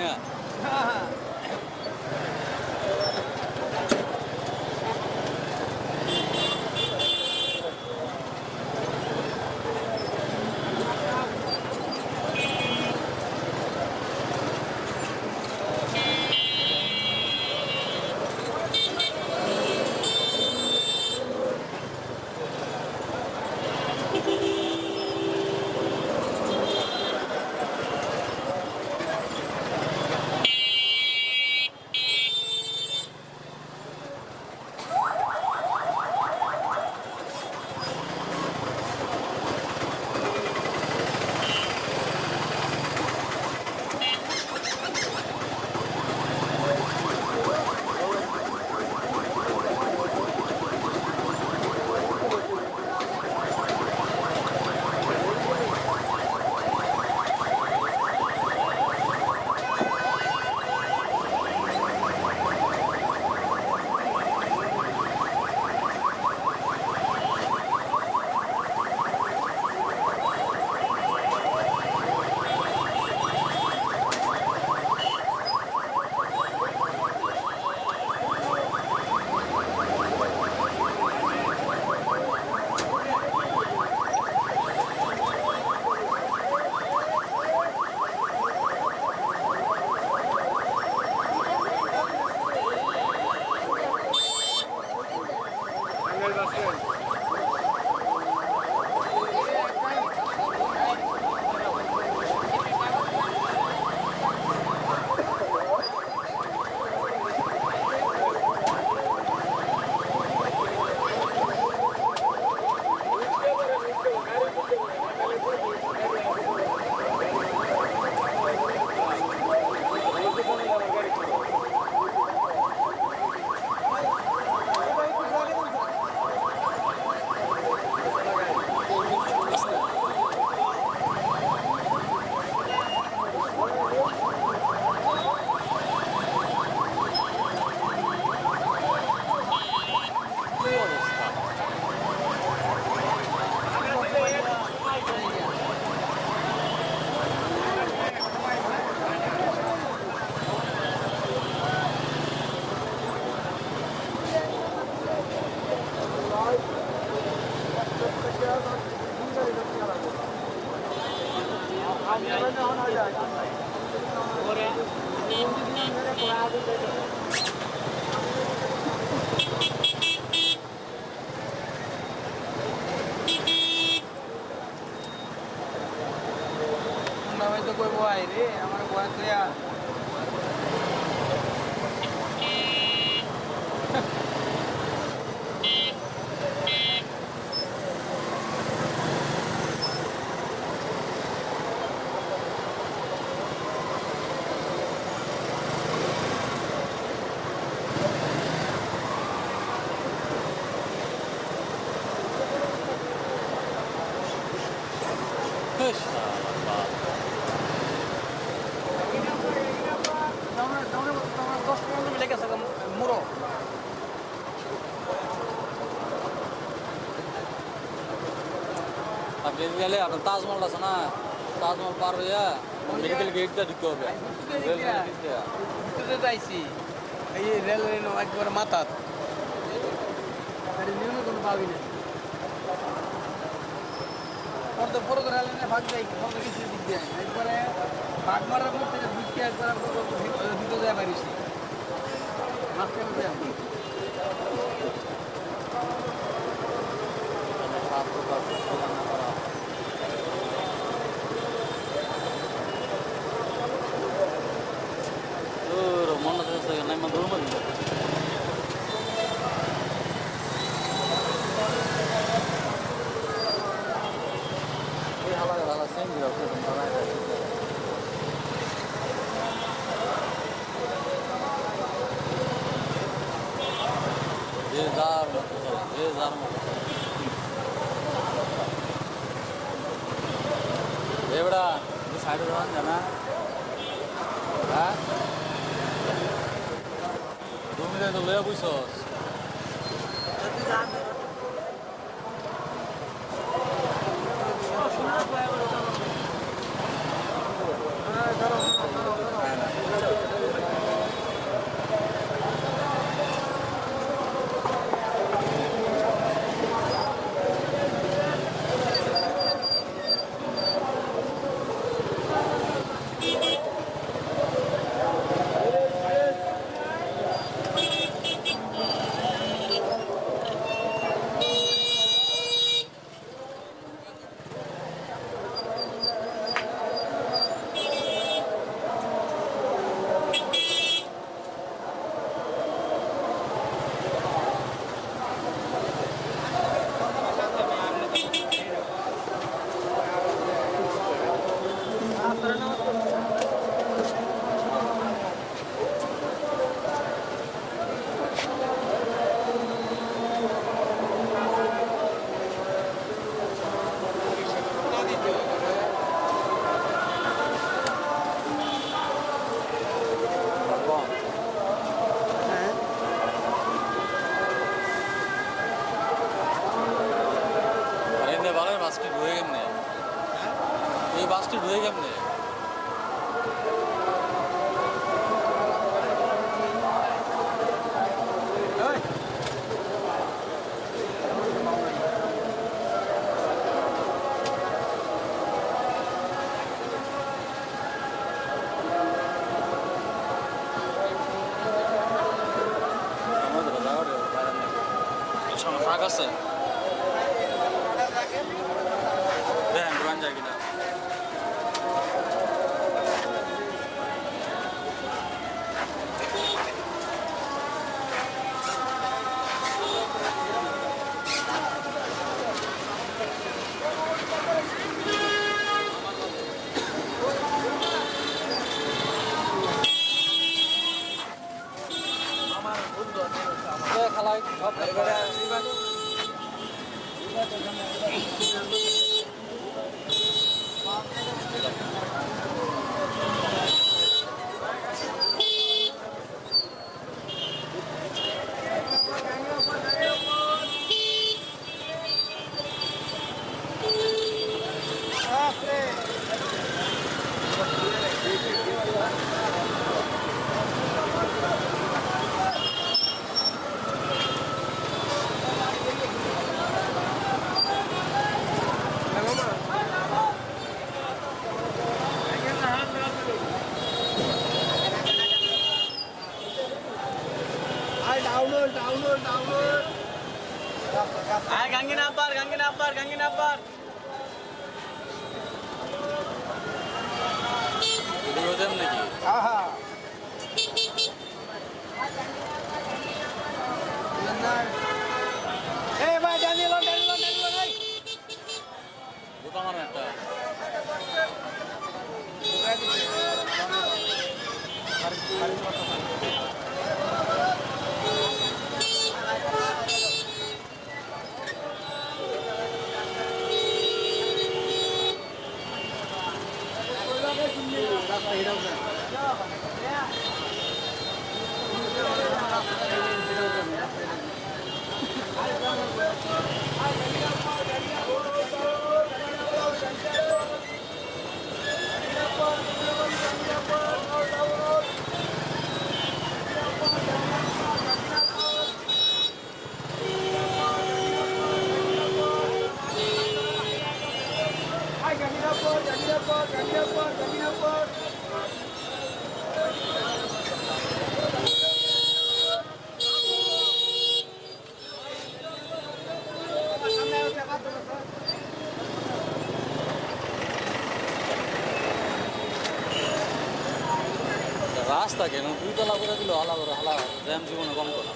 না তো কই বয় রে আমার বয় তোয়া আপনি গেলে আপনার তাজমহল আছে না তাজমহল পার হইয়া মেডিকেল গেট দিয়ে ঢুকতে হবে যাইছি এই রেল লাইন একবারে মাথাত কোনো পাবি না পরে রেল লাইনে ভাগ যাই কিছু দিক দিয়ে একবারে ভাগ মারার মধ্যে ঢুকতে একবার ভিতরে যায় পারিস মাঝখানে যায় মনে হচ্ছে নাই মা দৌড় মারি এই হালা হালা সেম দিও তুমি দাঁড়ায় যে যার মতো এবারে সাইডে যান জানা হ্যাঁ তুমি তো লয়ে বুঝছস বৃষ্টি ঢুকে কেমনে ফাঁক আছে দেখেন দোকান যায় কিনা খালা download. Gangin apar. ভিডিও দেন নাকি Aha. Hey, bhai, Daniel, hey. বোতা মারেন একটা রাস্তা কেন দুই তলা করে দিল হালা করে হালা জ্যাম জীবনে কম করে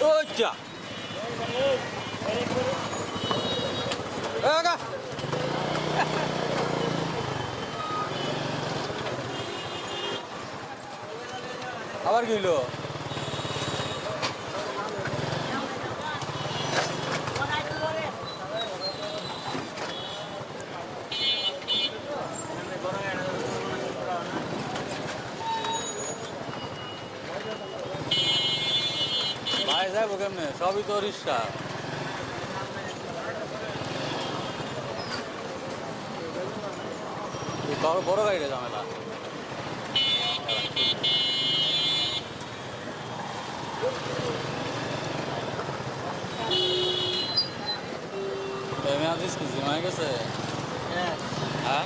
ওইটা এগা আবার কি হলো ভাই যাবো কেমনে সবই তো রিক্সা বড় গাড়িটা ঝামেলা মেয়াদিস কি জিমায় গেছে হ্যাঁ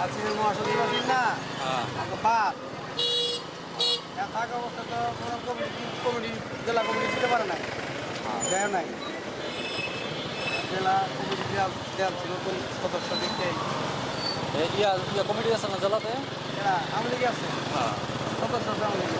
আজকে মহাসচিব আছেন না হ্যাঁ বাপ থাকা অবস্থা তো কোনো কমিটি জেলা কমিটি দিতে পারে নাই দেয় নাই জেলা কমিটি দেওয়া ছিল নতুন সদস্য দিচ্ছে ইয়া ইয়া কমিটি আছে না জেলাতে? এরা আওয়ামী লীগে আছে হ্যাঁ। সদস্য আছে আওয়ামী লীগে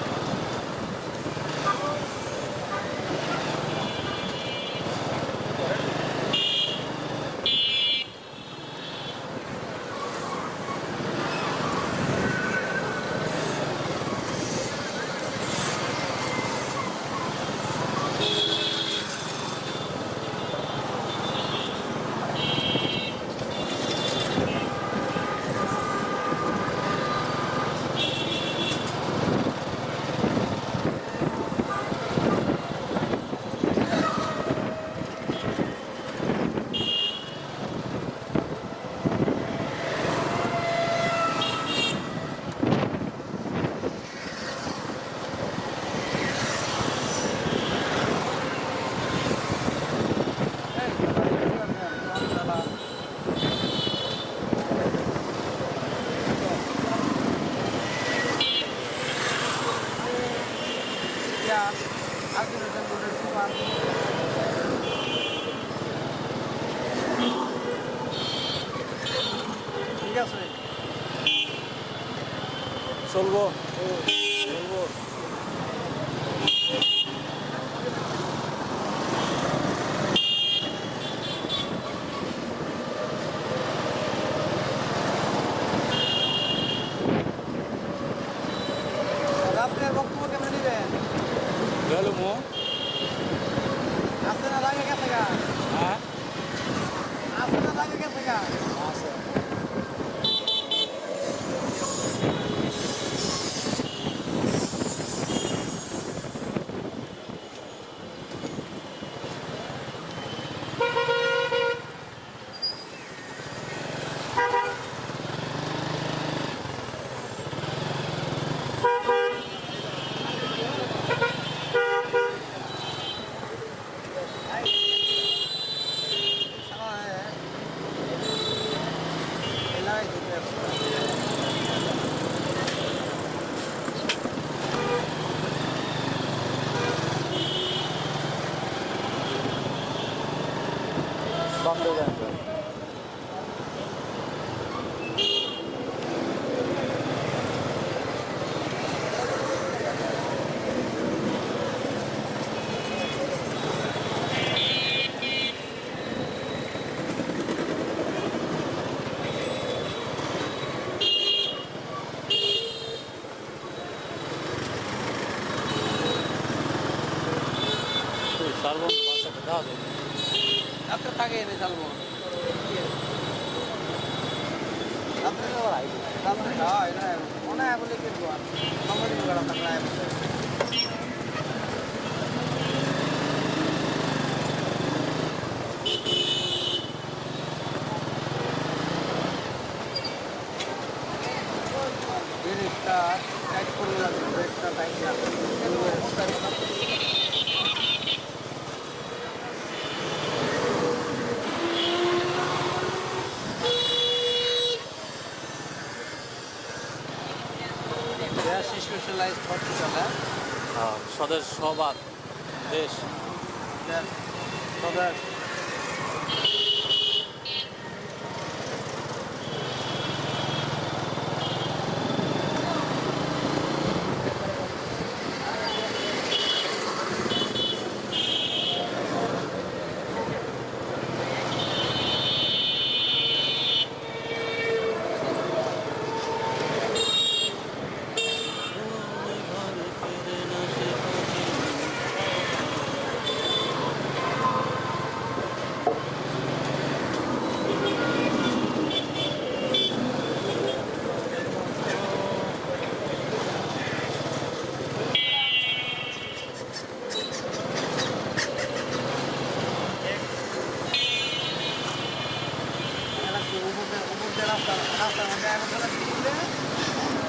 ঠিক আছে চলবো চলবো। আপনার বক্তব্য কেমন নেবেন গেল মো আছে না লাগে গেছে গা হ্যাঁ আছে না লাগে গেছে গা আছে। বাম দিয়ে যান তো। শালবন বাসাটা দেওয়া যাবে। আপনার থাকে এনে চালবো আপনার আপনার হয় না মনে হয় বলে কিনবো কোম্পানি আপনার ব্রেকটা টাইট করে লাগবে ব্রেকটা টাইট লাগবে স্পেশালাইজড হসপিটাল হ্যাঁ স্বদেশ সবাদ দেশ সদর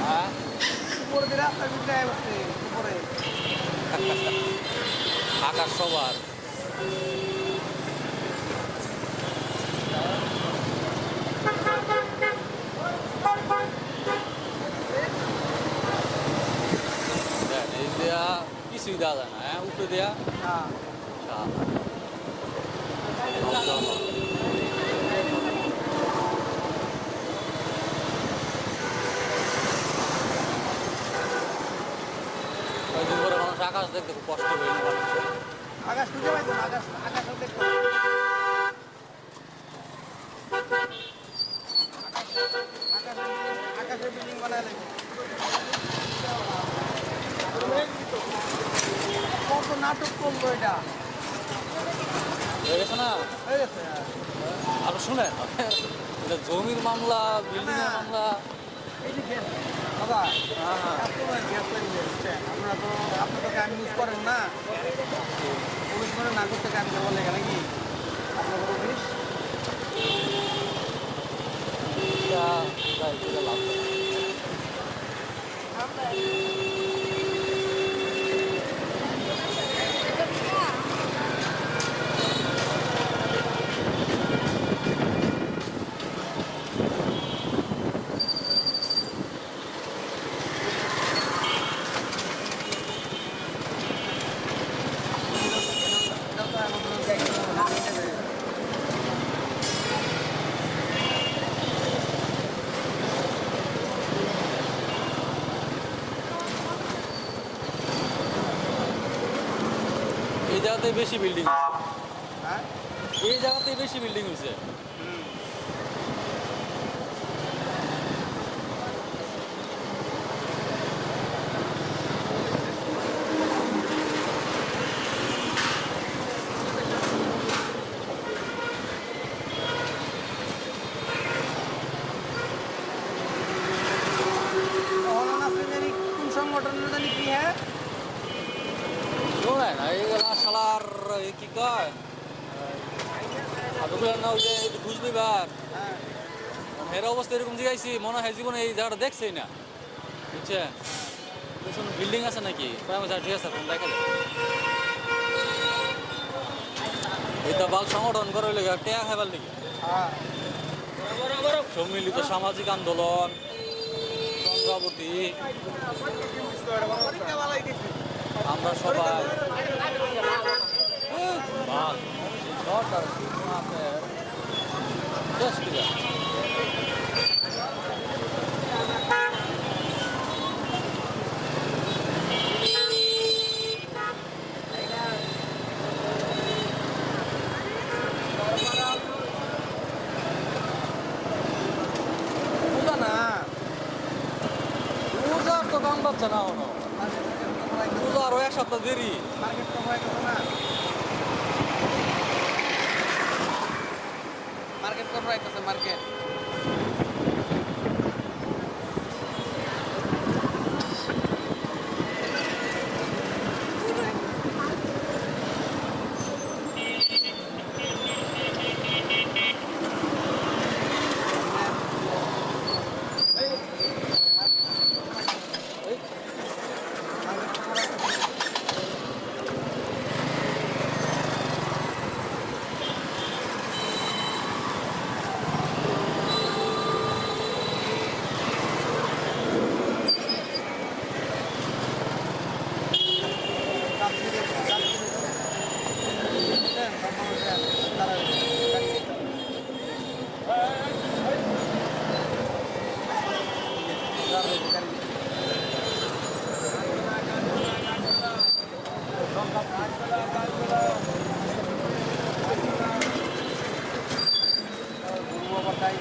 হ্যাঁ উপরে দিয়ে রাস্তার ভিতরে বসছে উপরে আকাশ সবার দেখ কিছুই দেওয়া যায় না, হ্যাঁ উপরে দেয়া হ্যাঁ কয়েকদিন পরে মানুষ আকাশ দেখতে খুব কষ্ট হয়ে যায় মানুষের। আকাশ খুঁজে পাইতো না, আকাশ দেখতো আকাশের বিল্ডিং বানায় লাগবে কত নাটক করলো এটা হয়ে গেছে না? হয়ে গেছে আর শুনেন এটা জমির মামলা, বিল্ডিংয়ের না। মামলা। এই যে গ্যাস বাবা হ্যাঁ হ্যাঁ কাস্টমার গ্যাস লাগিয়ে দিচ্ছে আপনারা তো আপনি তো গান ইউজ করেন না পুলিশ করে না করতে গান বলে নাকি আপনার অফিস এটা যাই, এটা লাভ নেই। এটা তো এখন এই জায়গাতেই বেশি বিল্ডিং, হ্যাঁ এই জায়গাতেই বেশি বিল্ডিং হয়েছে। কোন সংগঠনের জানি কি হ্যাঁ শুনেন এইগুলা শালার কি কয় আদুগুলার না ওই যে বুঝলি বার হ্যাঁ হের অবস্থা এরকম জিগাইছি মনে হয় জীবনে এই জায়গাটা দেখছেই না, বুঝছেন? পেছনে বিল্ডিং আছে নাকি? আমি ঠিক আছে ফোন দেখা যায় এটা বাল সংগঠন করে লেগে টেয়া খাবার লেগে হ্যাঁ সম্মিলিত সামাজিক আন্দোলন চন্দ্রাবতী আমরা সবাই বাল সরকার আপনার দেশ থেকে বুঝা না পূজার তো কাম পাচ্ছে না এখনো, পূজা আরো এক সপ্তাহ দেরি। মার্কেট কম হয়ে গেছে না মার্কেট কম হয়ে গেছে মার্কেট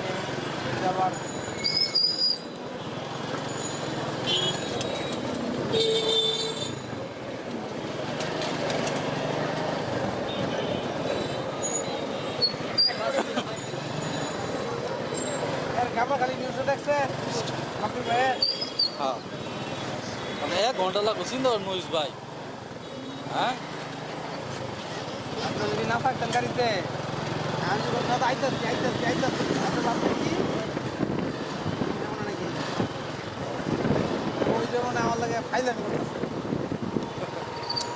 এই আবার গামা খালি নিউজে দেখছে আপনি ভাই হ্যাঁ মানে 1 ঘন্টা লাগবে চিন্তা করেন মহিষ ভাই, হ্যাঁ আপনি যদি না থাকতেন গাড়িতে আমি বলছি দাদা আইতাছি আপনি ভাবছেন কি যেমন নাকি ওই যেমন আমার লাগে ফাইলেন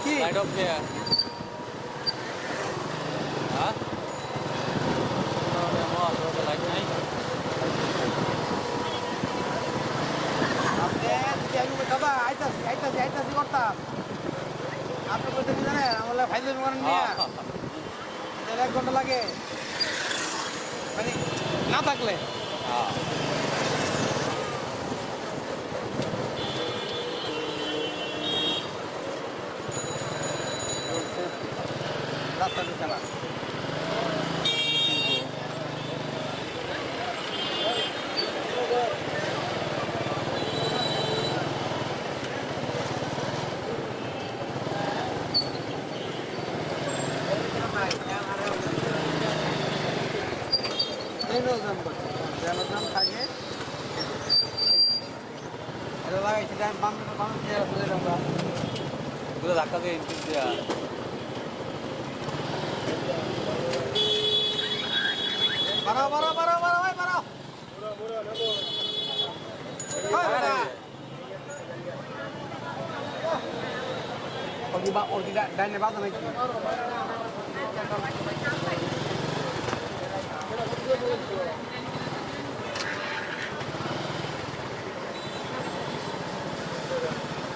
কি লাইট অফ দেয়া, হ্যাঁ লাইট নাই আপনি যদি আমি দাদা আইতাছি করতাম আপনি করতে কি জানেন আমার ফাইলে করেন নিয়ে তাহলে 1 ঘন্টা লাগে মানে না থাকলে হ্যাঁ রাস্তা দিচ্ছে না জাম করছে জাম থাকে এটা লাগাইছি বাম বাম দিয়ে আমরা পুরো ধাক্কা দিয়ে ইনপুট দেওয়া বাড়াও বাড়াও বাড়াও বাড়াও ভাই বাড়াও ওদি ডাইনে বাজা নাকি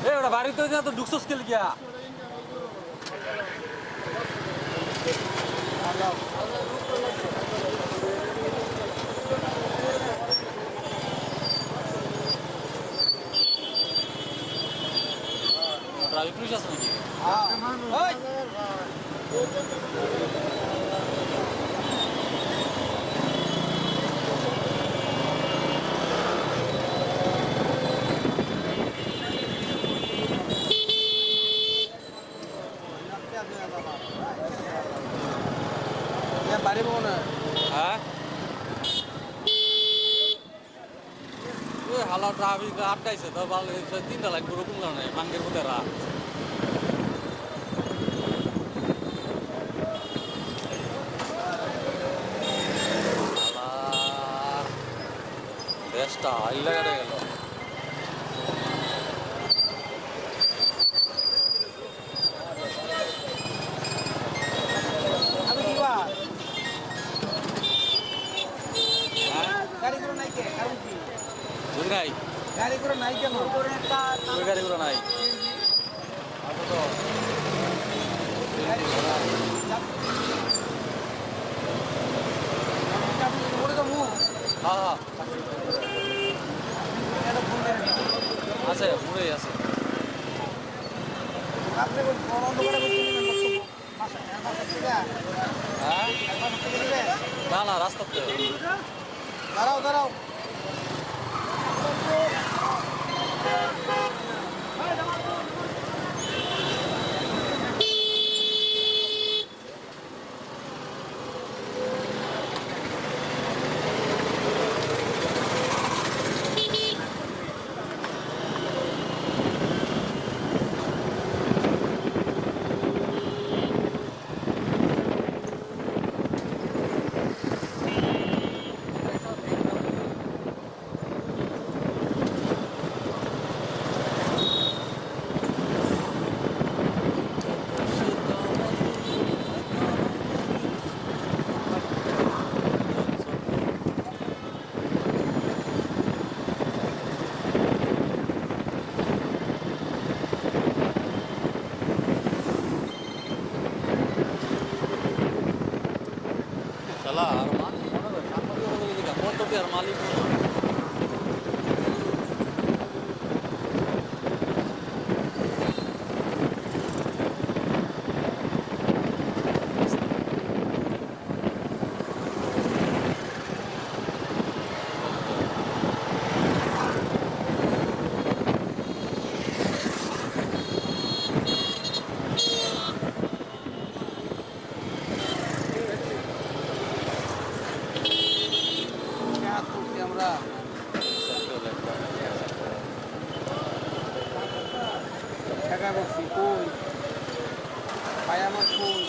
এ ওটা বাড়িতে না তো ঢুকছস কেল গিয়া ট্রাফিক পুলিশ আছে নাকি ওই বাড়ি বউ না হ্যাঁ ওই হালা ট্রাফিক আটকাইছে তো ভালো 3টা লাইন পুরো কোন কারণে মাঙ্গের মধ্যে রা দেশটা হাইলা গেল আমি দিবা হ্যাঁ গাড়ি করে নাই কে কারণ কি বুঝি নাই গাড়ি করে নাই কেন ওই গাড়িগুলো নাই আচ্ছা তো হ্যাঁ হ্যাঁ আছে পুরোই আছে আপনি বন্ধ করে হ্যাঁ না না রাস্তাতে দাঁড়াও দাঁড়াও चला अरमान कौन तो भी अरमाली আমরা ঢাকা করছি কই ভাই আমার কই